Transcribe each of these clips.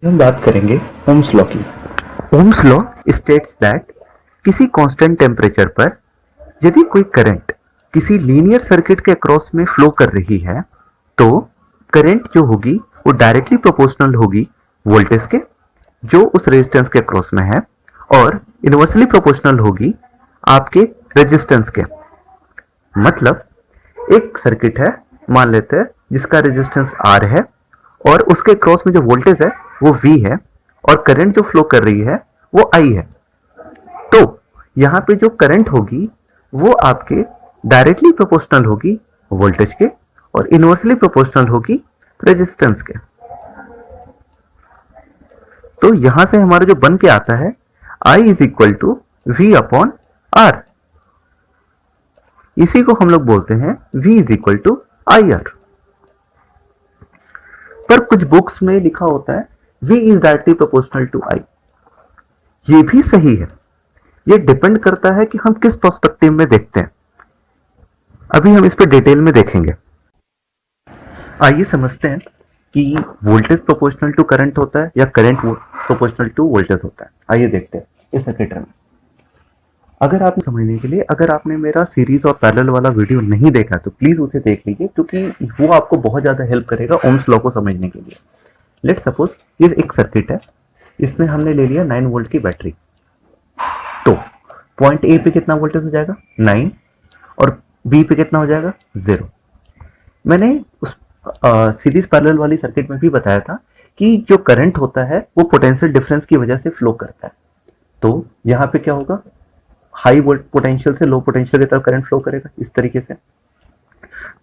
हम बात करेंगे ओम्स लॉ की। ओम्स लॉ स्टेट्स दैट किसी कांस्टेंट टेम्परेचर पर यदि कोई करंट किसी लीनियर सर्किट के अक्रॉस में फ्लो कर रही है तो करंट जो होगी वो डायरेक्टली प्रोपोर्शनल होगी वोल्टेज के जो उस रेजिस्टेंस के अक्रॉस में है और इनवर्सली प्रोपोर्शनल होगी आपके रेजिस्टेंस के। मतलब एक सर्किट है, मान लेते हैं, जिसका रेजिस्टेंस R है और उसके क्रॉस में जो वोल्टेज है वो V है और करंट जो फ्लो कर रही है वो I है। तो यहां पे जो करंट होगी वो आपके डायरेक्टली प्रोपोर्शनल होगी वोल्टेज के और इनवर्सली प्रोपोर्शनल होगी रेजिस्टेंस के। तो यहां से हमारा जो बन के आता है I is equal to V upon R। इसी को हम लोग बोलते हैं V is equal to IR। पर कुछ बुक्स में लिखा होता है V is directly proportional to I। ये भी सही है, ये डिपेंड करता है कि हम किस पर्सपेक्टिव में देखते हैं। अभी हम इस पर डिटेल में देखेंगे। आइए समझते हैं कि वोल्टेज प्रोपोर्शनल टू करंट होता है या करंट प्रोपोर्शनल टू वोल्टेज होता है। आइए देखते हैं इस सर्किट में। अगर आप समझने के लिए, अगर आपने मेरा सीरीज और पैरेलल वाला वीडियो नहीं देखा तो प्लीज उसे देख लीजिए, क्योंकि वो आपको बहुत ज्यादा हेल्प करेगा ओम्स लॉ को समझने के लिए। लेट सपोज ये एक सर्किट है, इसमें हमने ले लिया 9 वोल्ट की बैटरी। तो पॉइंट ए पे कितना वोल्टेज हो जाएगा 9 और बी पे कितना हो जाएगा 0। मैंने उस सीरीज पैरेलल वाली सर्किट में भी बताया था कि जो करंट होता है वो पोटेंशियल डिफरेंस की वजह से फ्लो करता है। तो यहाँ पे क्या होगा, हाई वोल्ट पोटेंशियल से लो पोटेंशियल की तरफ करंट फ्लो करेगा इस तरीके से।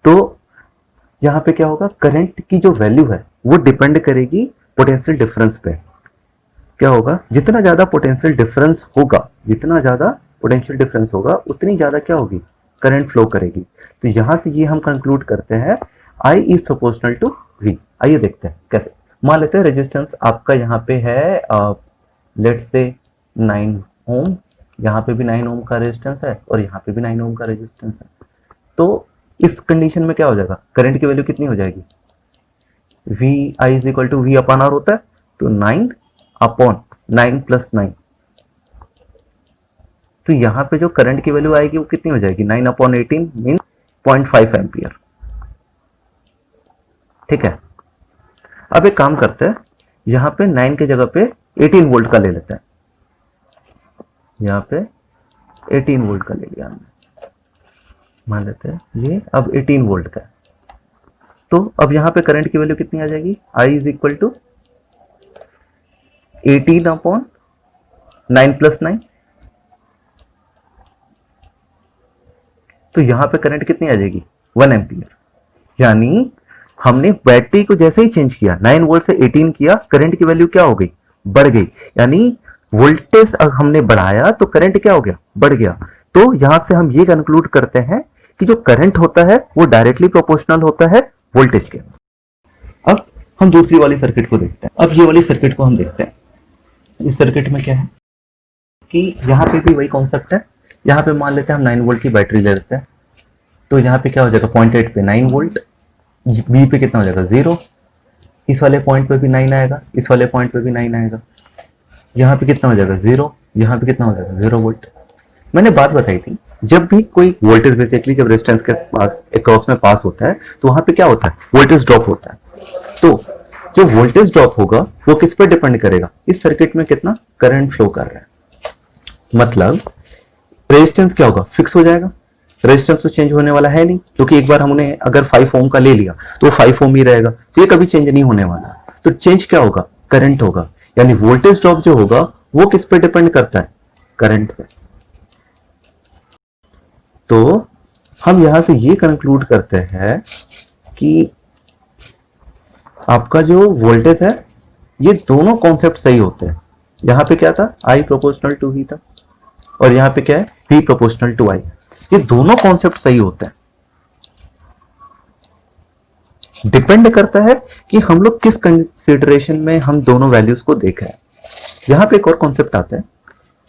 तो यहाँ पे क्या होगा, करंट की जो वैल्यू है वो डिपेंड करेगी पोटेंशियल डिफरेंस पे। क्या होगा, जितना ज्यादा पोटेंशियल डिफरेंस होगा, जितना ज्यादा पोटेंशियल डिफरेंस होगा उतनी ज्यादा क्या होगी, करंट फ्लो करेगी। तो यहां से ये हम कंक्लूड करते हैं I is proportional to V। आइए देखते हैं कैसे। मान लेते हैं रेजिस्टेंस आपका यहाँ पे है लेट से 9 ओम, यहाँ पे भी 9 ओम का रेजिस्टेंस है और यहाँ पे भी 9 ओम का रेजिस्टेंस है। तो इस कंडीशन में क्या हो जाएगा, करंट की वैल्यू कितनी हो जाएगी, V I is equal to V upon R होता है, तो 9 अपॉन 9 प्लस 9। तो यहाँ पे जो करंट की वैल्यू आएगी वो कितनी हो जाएगी, 9 अपॉन 18 मीन 0.5 एम्पियर। ठीक है, अब एक काम करते हैं, यहाँ पे 9 के जगह पे 18 वोल्ट का ले लेते हैं। यहाँ पे 18 वोल्ट का ले लिया हमने, मान लेते हैं ये अब 18 वोल्ट का है। तो अब यहाँ पे करंट की वैल्यू कितनी आ जाएगी, I is equal to 18 upon 9 plus 9। तो यहाँ पे करंट कितनी आ जाएगी, 1 एम्पियर। यानी हमने बैटरी को जैसे ही चेंज किया, 9 वोल्ट से 18 किया, करंट की वैल्यू क्या हो गई, बढ़ गई। यानी वोल्टेज हमने बढ़ाया तो करंट क्या हो गया, बढ़ गया। तो यहां से हम ये कंक्लूड करते हैं कि जो करंट होता है वो डायरेक्टली प्रोपोर्शनल होता है वोल्टेज के। अब हम दूसरी वाली सर्किट को देखते हैं। अब ये वाली सर्किट को हम देखते हैं। इस सर्किट में क्या है कि यहाँ पे भी वही कॉन्सेप्ट है। यहाँ पे मान लेते हैं हम 9 वोल्ट की बैटरी ले लेते हैं। तो यहाँ पे क्या हो जाएगा, 0.8 पे 9 वोल्ट, बी पे कितना हो जाएगा 0, इस वाले पॉइंट पे भी 9 आएगा, इस वाले पॉइंट पे भी 9 आएगा। यहाँ पे कितना हो जाएगा 0, यहाँ पे कितना हो जाएगा 0 वोल्ट। मैंने बात बताई थी, जब भी कोई वोल्टेज बेसिकली जब रेजिस्टेंस के पास अक्रॉस में पास होता है तो वहां पे क्या होता है, वोल्टेज ड्रॉप होता है। तो जो वोल्टेज ड्रॉप होगा वो किस पर डिपेंड करेगा, इस सर्किट में कितना करंट फ्लो कर रहा है। मतलब रेजिस्टेंस क्या होगा, फिक्स हो जाएगा। रेजिस्टेंस तो चेंज होने वाला है नहीं, क्योंकि एक बार हमने अगर 5 ओम का ले लिया तो 5 ओम ही रहेगा, तो ये कभी चेंज नहीं होने वाला। तो चेंज क्या होगा, करंट होगा। यानी वोल्टेज ड्रॉप जो होगा वो किस पे डिपेंड करता है, करंट पे। तो हम यहां से ये कंक्लूड करते हैं कि आपका जो वोल्टेज है, ये दोनों कॉन्सेप्ट सही होते हैं। यहां पे क्या था, I प्रोपोर्शनल टू V था, और यहां पे क्या है, V प्रोपोर्शनल टू I। ये दोनों कॉन्सेप्ट सही होते हैं। डिपेंड करता है कि हम लोग किस कंसीडरेशन में हम दोनों वैल्यूज को देख रहे हैं। यहां पे एक और कॉन्सेप्ट आता है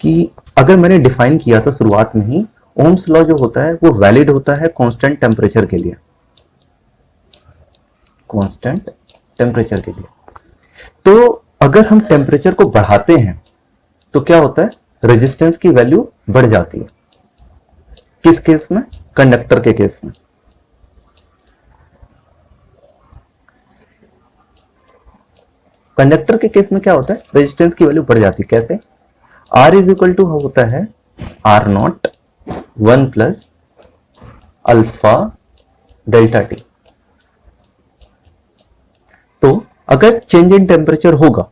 कि अगर मैंने डिफाइन किया था शुरुआत में ही, ओम्स लॉ जो होता है वो वैलिड होता है कांस्टेंट टेम्परेचर के लिए, कांस्टेंट टेम्परेचर के लिए। तो अगर हम टेम्परेचर को बढ़ाते हैं तो क्या होता है, रेजिस्टेंस की वैल्यू बढ़ जाती है। किस केस में? कंडक्टर के केस में। कंडक्टर के केस में क्या होता है, रेजिस्टेंस की वैल्यू बढ़ जाती है। कैसे? R इज इक्वल टू होता है R not 1 plus alpha delta T. तो अगर चेंज इन टेम्परेचर होगा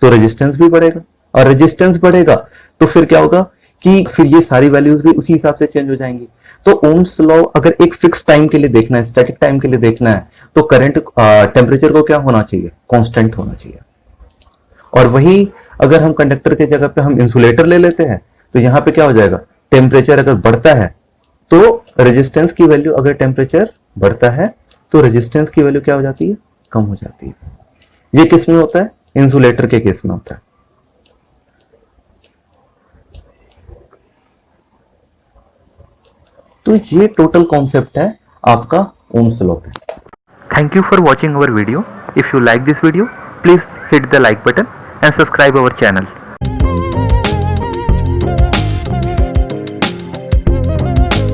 तो रेजिस्टेंस भी बढ़ेगा, और रेजिस्टेंस बढ़ेगा तो फिर क्या होगा कि फिर ये सारी वैल्यूज भी उसी हिसाब से चेंज हो जाएंगी। तो ओम्स लॉ अगर एक फिक्स टाइम के लिए देखना है, स्टैटिक टाइम के लिए देखना है, तो करंट टेम्परेचर को क्या होना चाहिए, कांस्टेंट होना चाहिए। और वही अगर हम कंडक्टर की जगह पे हम इंसुलेटर ले लेते हैं तो यहां पे क्या हो जाएगा, टेम्परेचर अगर बढ़ता है तो रेजिस्टेंस की वैल्यू, अगर टेम्परेचर बढ़ता है तो रेजिस्टेंस की वैल्यू क्या हो जाती है, कम हो जाती है। ये किस में होता है, इंसुलेटर के केस में होता है। तो ये टोटल कॉन्सेप्ट है आपका ओम्स लॉ पे। Thank you for watching our video. If you like this video, please hit the like button and subscribe our channel.